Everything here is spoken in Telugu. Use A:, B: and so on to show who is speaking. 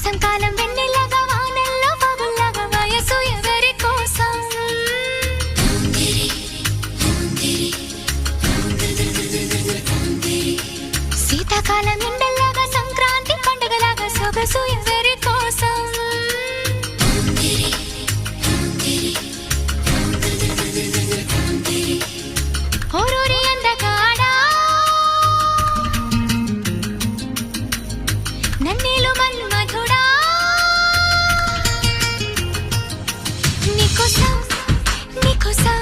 A: వసంతకాలం వెన్నెలగా వానల్లో పగుల్లాగా వయసు ఎవరి కోసం శీతాకాలం ఎండల్లాగా సంక్రాంతి పండుగలాగా సొగసు ఎవరి కోసం ఓరూరి అందగాడా నన్నేలు మన్మధుడా నీకోసం నీకోసం